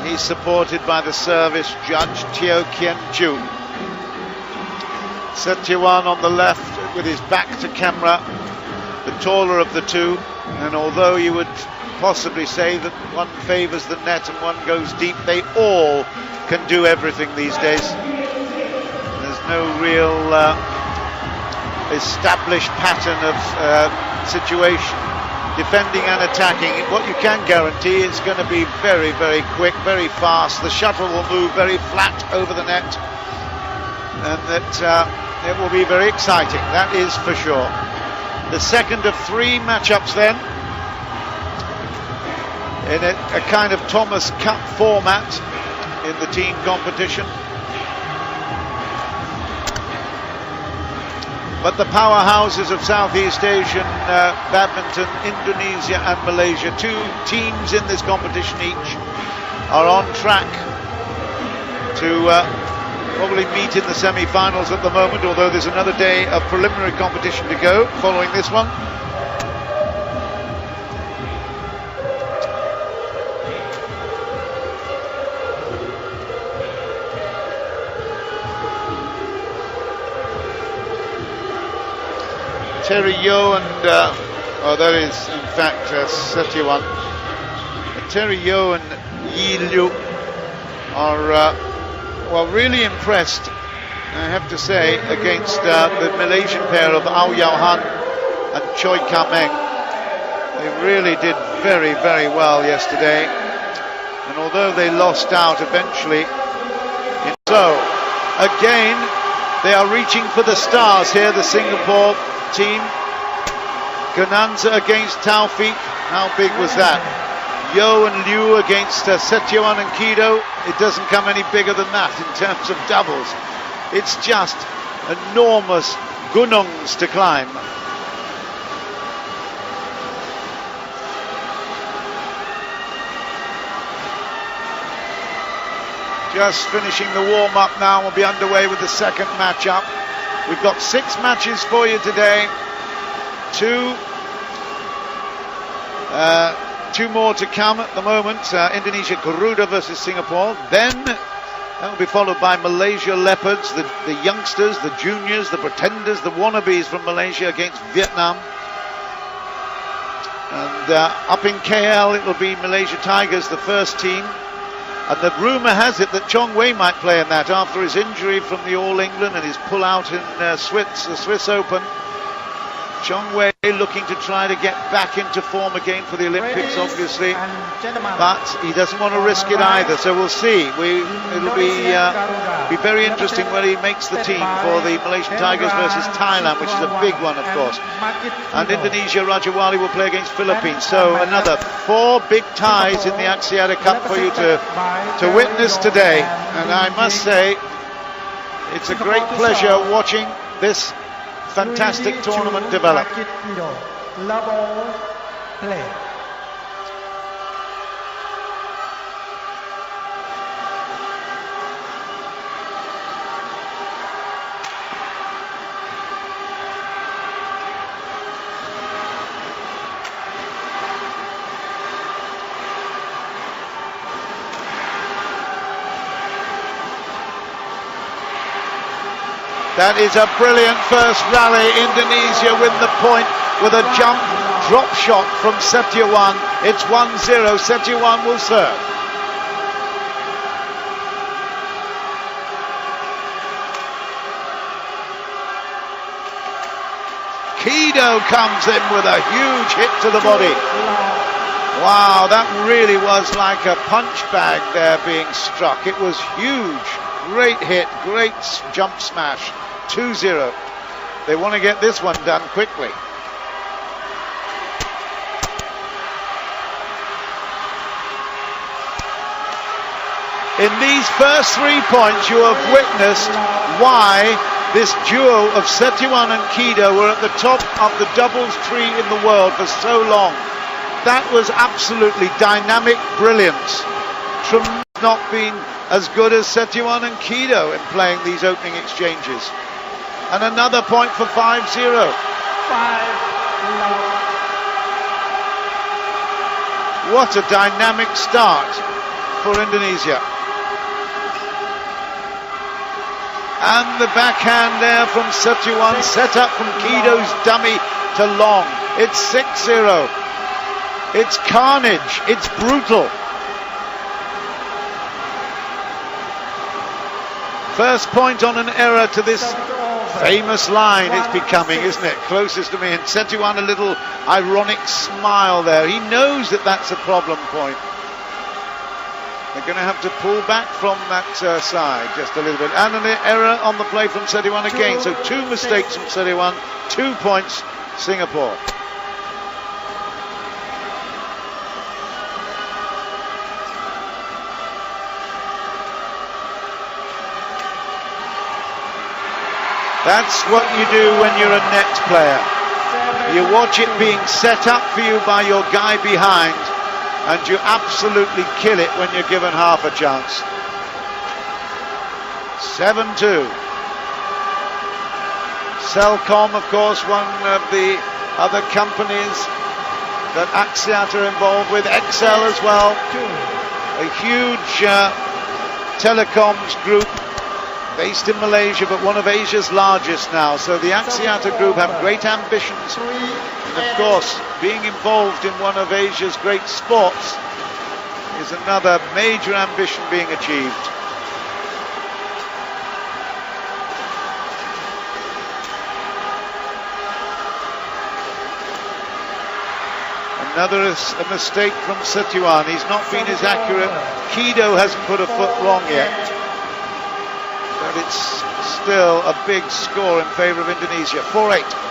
He's supported by the service judge, Teo Kien-ju. Setiawan on the left with his back to camera, the taller of the two, and although you would possibly say that one favours the net and one goes deep, they all can do everything these days. There's no real established pattern of situation, defending and attacking. What you can guarantee is going to be very, very quick, very fast. The shuttle will move very flat over the net, and that it will be very exciting, that is for sure. The second of three matchups then, in a kind of Thomas Cup format in the team competition. But the powerhouses of Southeast Asian badminton, Indonesia and Malaysia, two teams in this competition each, are on track to probably meet in the semi-finals at the moment, although there's another day of preliminary competition to go following this one. Terry Yeo and, that is in fact Setiawan. Terry Yeo and Yi Liu are, well, really impressed, I have to say, against the Malaysian pair of Au Yao Han and Choi Ka-meng. They really did very, very well yesterday. And although they lost out eventually, so again, they are reaching for the stars here, the Singapore team. Gananza against Taufik, how big was that? Yo and Liu against Setiawan and Kido. It doesn't come any bigger than that in terms of doubles. It's just enormous gunungs to climb. Just finishing the warm-up now. We'll be underway with the second matchup. We've got 6 matches for you today. Two more to come at the moment. Indonesia Garuda versus Singapore. Then that will be followed by Malaysia Leopards, the youngsters, the juniors, the pretenders, the wannabes from Malaysia against Vietnam. And up in KL it will be Malaysia Tigers, the first team. And the rumour has it that Chong Wei might play in that after his injury from the All England and his pull-out in the Swiss Open. Chong Wei looking to try to get back into form again for the Olympics, obviously, but he doesn't want to risk it either, so we'll see. It'll be very interesting when he makes the team for the Malaysian Tigers versus Thailand, which is a big one, of course. And Indonesia, Rajawali will play against Philippines, so another 4 big ties in the AXIATA Cup for you to witness today. And I must say, it's a great pleasure watching this fantastic tournament develop. That is a brilliant first rally. Indonesia win the point with a jump drop shot from Setiawan. It's 1-0. Setiawan will serve. Kido comes in with a huge hit to the body. Wow, that really was like a punch bag there being struck. It was huge. Great hit, great jump smash. 2-0. They want to get this one done quickly. In these first 3 points, you have witnessed why this duo of Setiawan and Kido were at the top of the doubles tree in the world for so long. That was absolutely dynamic brilliance. Not been as good as Setiawan and Kido in playing these opening exchanges. And another point for 5-0. What a dynamic start. for Indonesia. And the backhand there from Setiawan, set up from Kido's dummy to long. It's 6-0. It's carnage. It's brutal. First point on an error to this famous line it's becoming, isn't it? Closest to me. And Setiawan, a little ironic smile there. He knows that that's a problem point. They're going to have to pull back from that side just a little bit. And an error on the play from Setiawan again. So 2 mistakes from Setiawan, 2 points, Singapore. That's what you do when you're a net player. You watch it being set up for you by your guy behind, and you absolutely kill it when you're given half a chance. 7-2. Celcom, of course, one of the other companies that AXIATA are involved with. Excel as well. A huge telecoms group based in Malaysia, but one of Asia's largest now. So the AXIATA group have great ambitions. And of course, being involved in one of Asia's great sports is another major ambition being achieved. Another a mistake from Setiawan. He's not been as accurate. Kido hasn't put a foot wrong yet. But it's still a big score in favour of Indonesia. 4-8.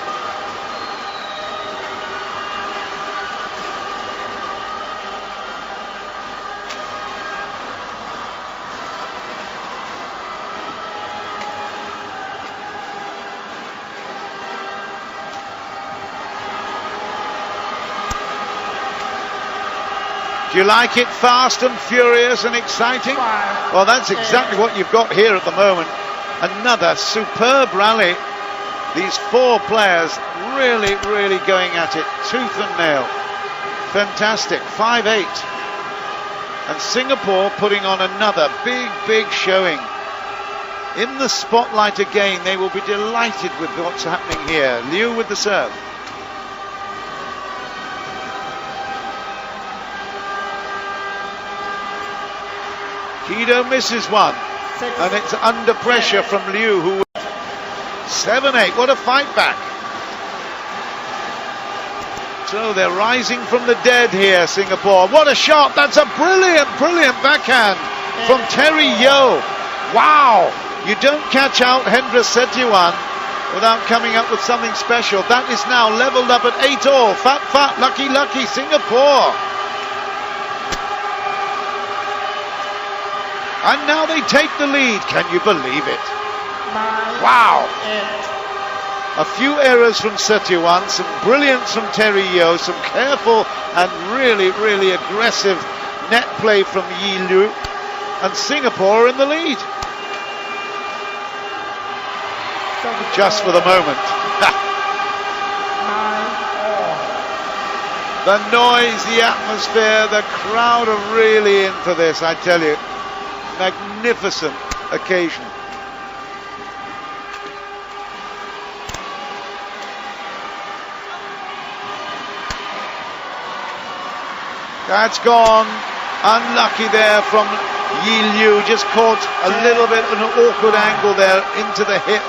Do you like it fast and furious and exciting? Well, that's exactly what you've got here at the moment. Another superb rally. These 4 players really, really going at it, tooth and nail. Fantastic. 5-8. And Singapore putting on another big, big showing. In the spotlight again, they will be delighted with what's happening here. Liu with the serve. Kido misses one, and it's under pressure from Liu, who 7-8. What a fight back. So they're rising from the dead here, Singapore. What a shot. That's a brilliant, brilliant backhand from Terry Yeo. Wow. You don't catch out Hendra Setiawan without coming up with something special. That is now leveled up at 8-all. Fat, lucky, Singapore. And now they take the lead. Can you believe it? Wow. A few errors from Setiawan, some brilliance from Terry Yeo, some careful and really, really aggressive net play from Yi Liu. And Singapore are in the lead. Just for the moment. The noise, the atmosphere, the crowd are really in for this, I tell you. Magnificent occasion. That's gone. Unlucky there from Yi Liu. Just caught a little bit of an awkward angle there into the hip.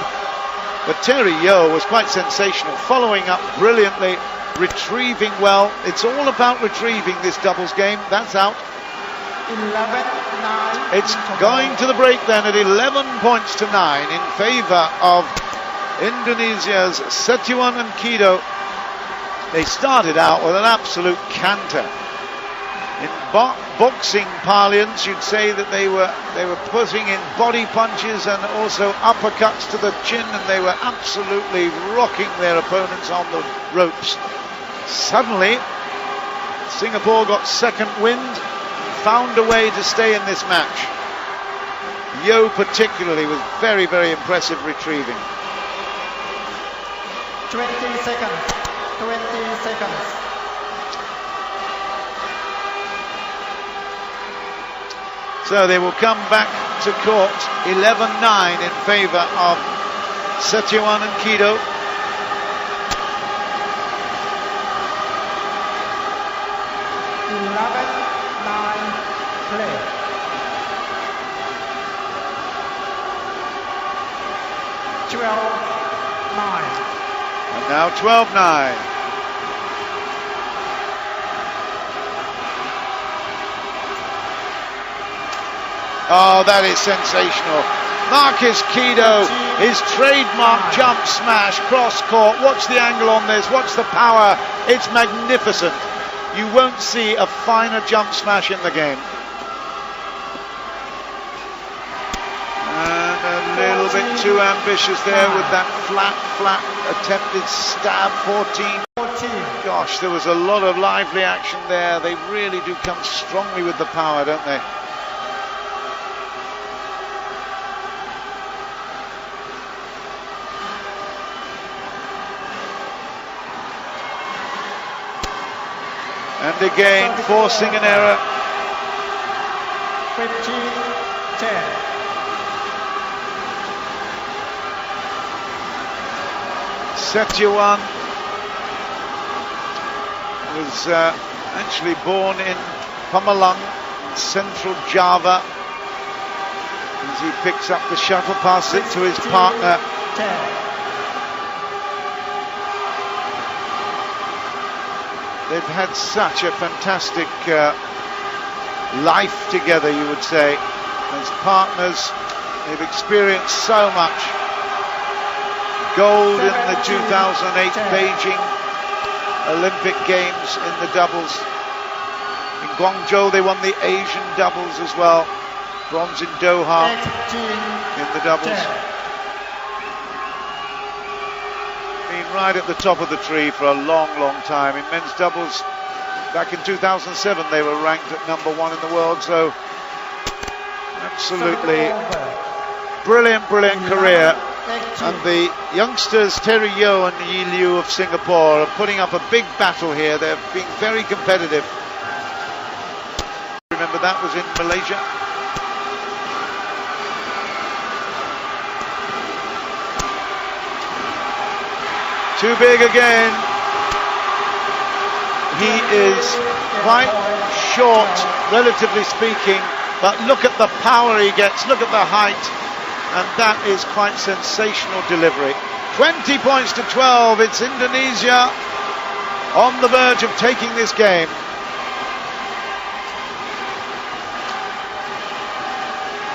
But Terry Yeo was quite sensational, following up brilliantly, retrieving well. It's all about retrieving this doubles game. That's out. 11-9. It's going to the break then at 11 points to 9 in favour of Indonesia's Setiawan and Kido. They started out with an absolute canter. In boxing parlance, you'd say that they were putting in body punches and also uppercuts to the chin, and they were absolutely rocking their opponents on the ropes. Suddenly, Singapore got second wind, found a way to stay in this match. Yeo particularly was very, very impressive retrieving. 20 seconds. 20 seconds. So they will come back to court 11-9 in favour of Setiawan and Kido. Play. And now 12-9. Oh, that is sensational. Markis Kido, his trademark jump smash, cross court. Watch the angle on this, watch the power. It's magnificent. You won't see a finer jump smash in the game. And a little bit too ambitious there with that flat attempted stab. 14. Gosh, there was a lot of lively action there. They really do come strongly with the power, don't they? And again, forcing an error. 15-10. Setiawan was actually born in Pemalang, in central Java. As he picks up the shuttle, passes it to his partner. 10. They've had such a fantastic life together, you would say, as partners. They've experienced so much. Gold in the 2008 Beijing Olympic Games in the doubles. In Guangzhou they won the Asian doubles as well. Bronze in Doha in the doubles. Been right at the top of the tree for a long time. In men's doubles, back in 2007 they were ranked at #1 in the world, so absolutely brilliant career. And the youngsters Terry Yeo and Yi Liu of Singapore are putting up a big battle here. They're being very competitive. Remember that was in Malaysia. Too big again. He is quite short, relatively speaking, but look at the power he gets, look at the height, and that is quite sensational delivery. 20 points to 12, it's Indonesia on the verge of taking this game.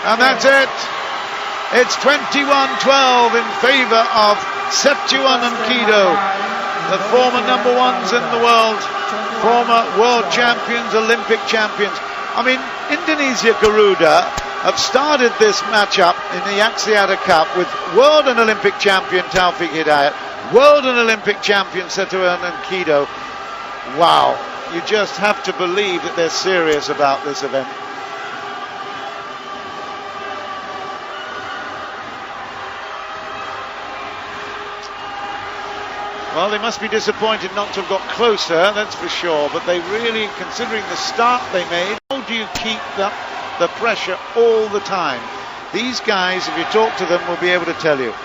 And that's it. It's 21-12 in favour of Setiawan and Kido, the former #1s in the world, former world champions, Olympic champions. I mean, Indonesia Garuda have started this matchup in the AXIATA Cup with world and Olympic champion Taufik Hidayat, world and Olympic champion Setiawan and Kido. Wow, you just have to believe that they're serious about this event. Well, they must be disappointed not to have got closer, that's for sure, but they really, considering the start they made, how do you keep the pressure all the time? These guys, if you talk to them, will be able to tell you.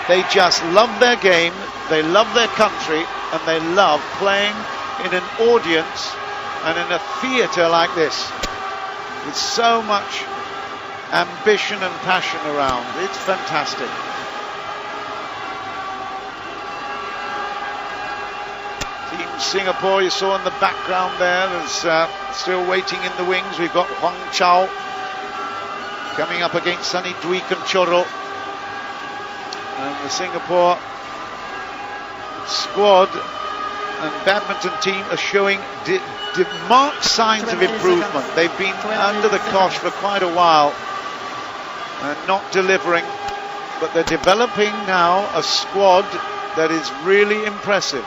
They just love their game, they love their country, and they love playing in an audience and in a theatre like this, with so much ambition and passion around. It's fantastic. Team Singapore, you saw in the background there, there's still waiting in the wings. We've got Huang Chao coming up against Sunny Dwi Kunchoro. And the Singapore squad and badminton team are showing marked signs of improvement. They've been under the cosh for quite a while and not delivering, but they're developing now a squad that is really impressive.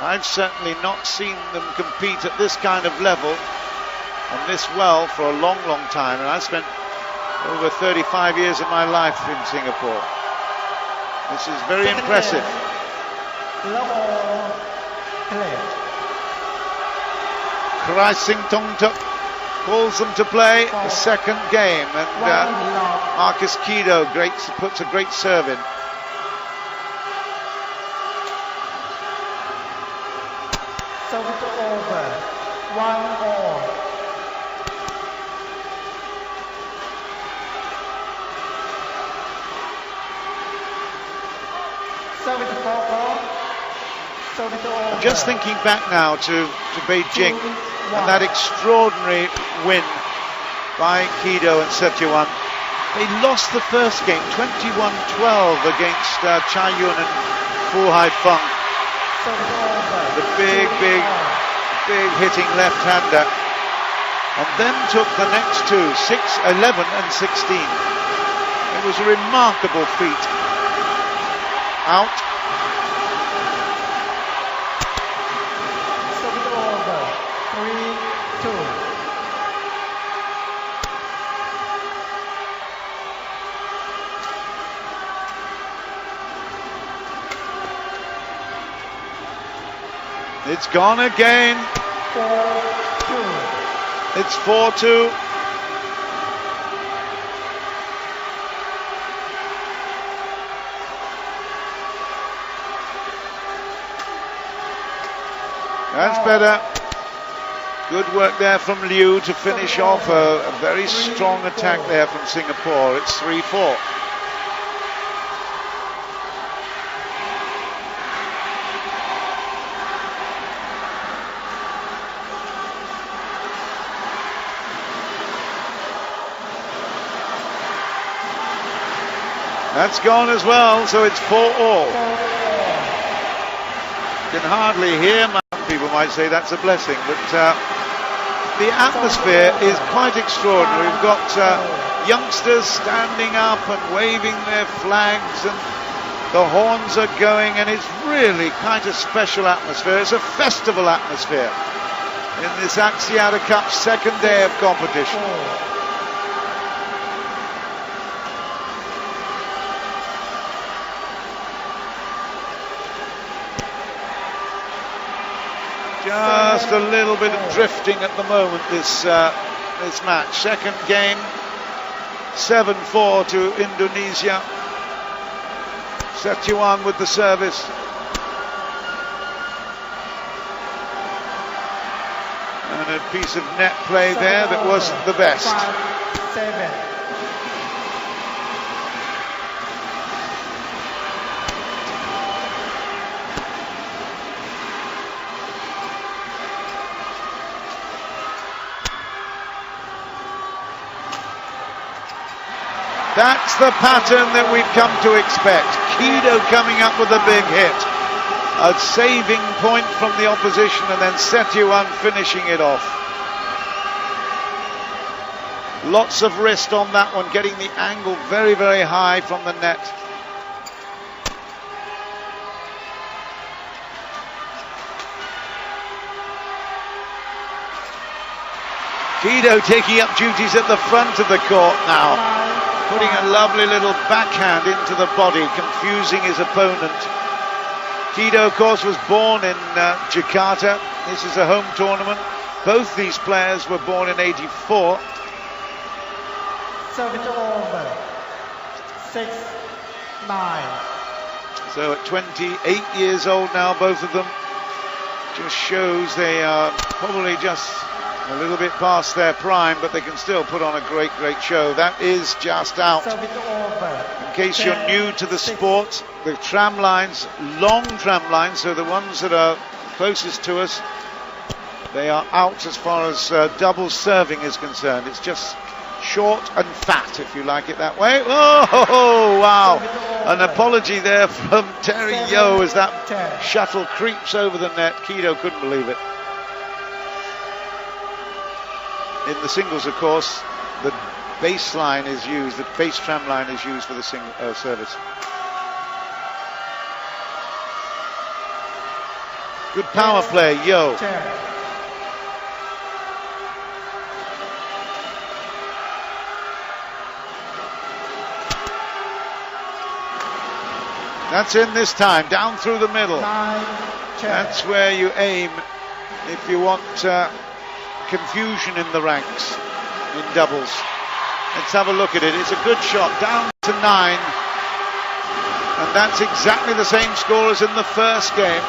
I've certainly not seen them compete at this kind of level and this well for a long time, and I spent over 35 years of my life in Singapore. This is very impressive. Krai Sing Tong Tuk calls them to play the second game, and Markis Kido puts a great serve in. Service over. 1-all. Service over. Service over. Just thinking back now to Beijing and that extraordinary win by Kido and Setiawan. They lost the first game 21-12 against Cha Yun and Fu Haifeng. The big hitting left-hander, and then took the next two, 6-11 and 16. It was a remarkable feat. Out. Service over. 3-2. It's gone again. 4-2. It's 4-2. That's better. Good work there from Liu to finish off a very strong attack there from Singapore. It's 3-4. That's gone as well, so it's 4-all. You can hardly hear. People might say that's a blessing, but the atmosphere is quite extraordinary. We've got youngsters standing up and waving their flags, and the horns are going, and it's really quite a special atmosphere. It's a festival atmosphere in this AXIATA Cup second day of competition. Just a little bit of drifting at the moment, this match. Second game, 7-4 to Indonesia. Setiawan with the service. And a piece of net play there that wasn't the best. 5-7. That's the pattern that we've come to expect. Kido coming up with a big hit. A saving point from the opposition, and then Setiawan finishing it off. Lots of wrist on that one, getting the angle very, very high from the net. Kido taking up duties at the front of the court now. Putting a lovely little backhand into the body, confusing his opponent. Kido, of course, was born in Jakarta. This is a home tournament. Both these players were born in '84. Service over. 6-9. So at 28 years old now, both of them. Just shows they are probably just a little bit past their prime, but they can still put on a great show. That is just out. In case you're new to the sport, the tram lines, long tram lines, so the ones that are closest to us, they are out as far as double serving is concerned. It's just short and fat, if you like it that way. Oh, wow. An apology there from Terry Yeo as that shuttle creeps over the net. Kido couldn't believe it. In the singles, of course, the base line is used, the base tram line is used for the service. Good power play, Yo. That's in this time, down through the middle. That's where you aim if you want confusion in the ranks in doubles. Let's have a look at it. It's a good shot, down to 9. And that's exactly the same score as in the first game.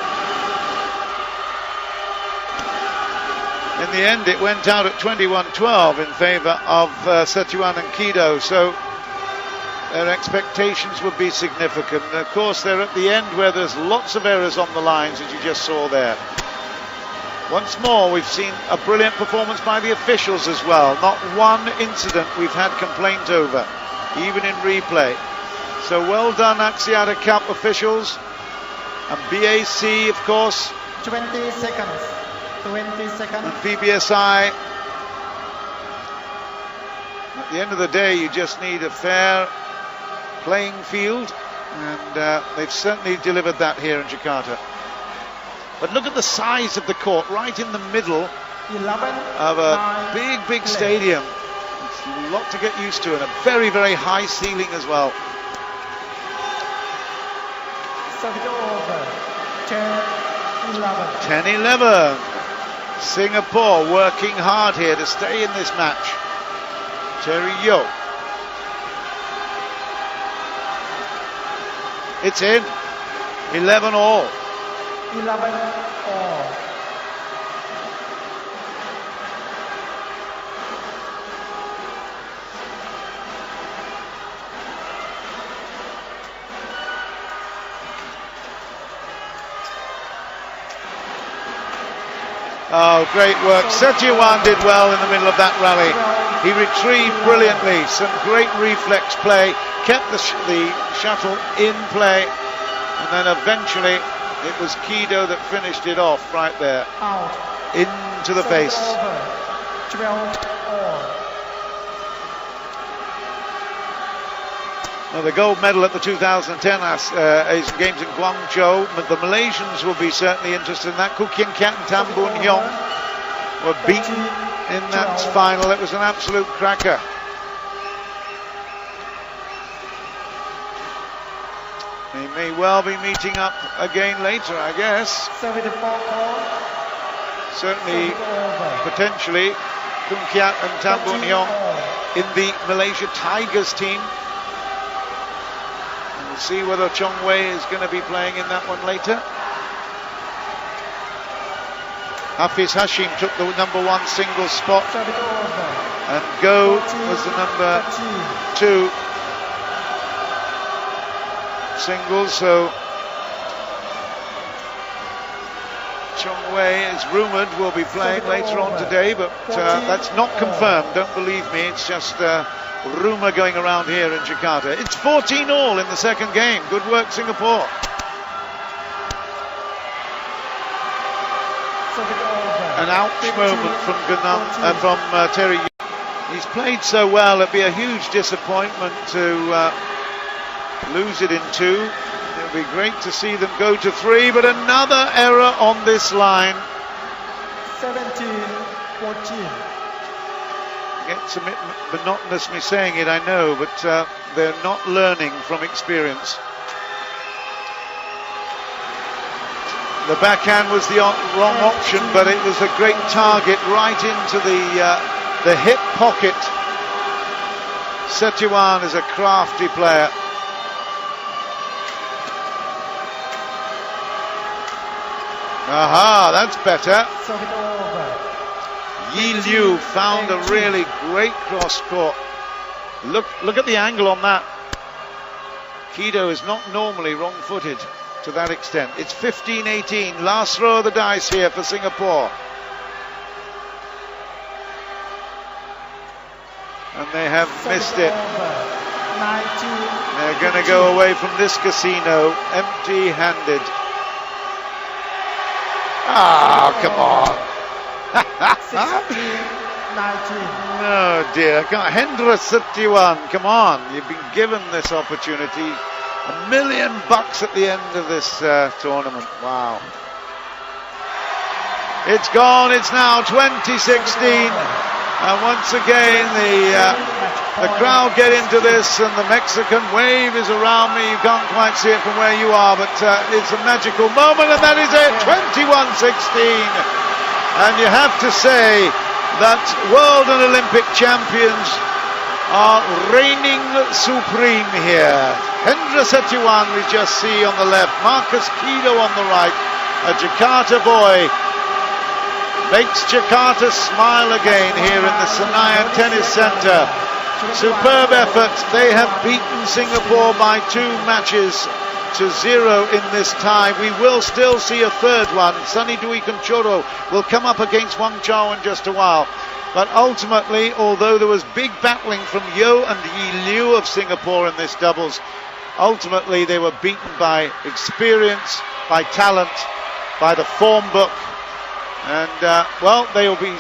In the end, it went out at 21-12 in favour of Setiawan and Kido, so their expectations would be significant. And of course, they're at the end where there's lots of errors on the lines, as you just saw there. Once more, we've seen a brilliant performance by the officials as well. Not one incident we've had complaint over, even in replay. So well done, AXIATA Cup officials. And BAC, of course. 20 seconds. 20 seconds. And PBSI. At the end of the day, you just need a fair playing field. And they've certainly delivered that here in Jakarta. But look at the size of the court, right in the middle 11, of a big stadium. It's a lot to get used to, and a very, very high ceiling as well. Service over. 10-11. 10-11. Singapore working hard here to stay in this match. Terry Yo. It's in. 11 all. 11 all. Oh, great work. Setiawan did well in the middle of that rally. He retrieved brilliantly. Some great reflex play. Kept the shuttle in play. And then eventually it was Kido that finished it off right there. Out. Into the face. 12 all. Now, the gold medal at the 2010 Asian Games in Guangzhou, but the Malaysians will be certainly interested in that. Koo Kian Kat and Tam Boon Hyung were beaten in that final. It was an absolute cracker. They may well be meeting up again later, I guess. 74 all. Certainly, potentially, Koo Kian and Tam Boon Hyung in the Malaysia Tigers team. We'll see whether Chong Wei is going to be playing in that one later. Hafiz Hashim took the number 1 single spot, and Go was the number 2 single. So Chong Wei is rumoured will be playing later on today, but that's not confirmed. Don't believe me, it's just rumour going around here in Jakarta. It's 14 all in the second game. Good work, Singapore. An ouch moment from Terry. He's played so well, it'd be a huge disappointment to lose it in 2. It would be great to see them go to 3, but another error on this line. 17-14. It's a bit monotonous me saying it, I know, but they're not learning from experience. The backhand was the wrong option, but it was a great target right into the hip pocket. Setiawan is a crafty player. Aha, that's better. Yi Liu found a really great cross court. Look at the angle on that. Kido is not normally wrong-footed to that extent. It's 15-18. Last throw of the dice here for Singapore. And they have missed it. They're going to go away from this casino empty-handed. Ah, come on. 16-19. No, dear. Hendra Setiawan, come on. You've been given this opportunity. $1 million at the end of this tournament. Wow. It's gone. It's now 2016. And once again, the crowd get into this, and the Mexican wave is around me. You can't quite see it from where you are, but it's a magical moment, and that is it. 21-16. And you have to say, that world and Olympic champions are reigning supreme here. Hendra Setiawan we just see on the left, Markis Kido on the right. A Jakarta boy makes Jakarta smile again here in the Senayan Tennis Centre. Superb effort. They have beaten Singapore by 2 matches to 0 in this tie. We will still see a third one. Sunny Dwi Kunchoro will come up against Wang Chao in just a while. But ultimately, although there was big battling from Yo and Yi Liu of Singapore in this doubles, ultimately they were beaten by experience, by talent, by the form book. And, well, they will be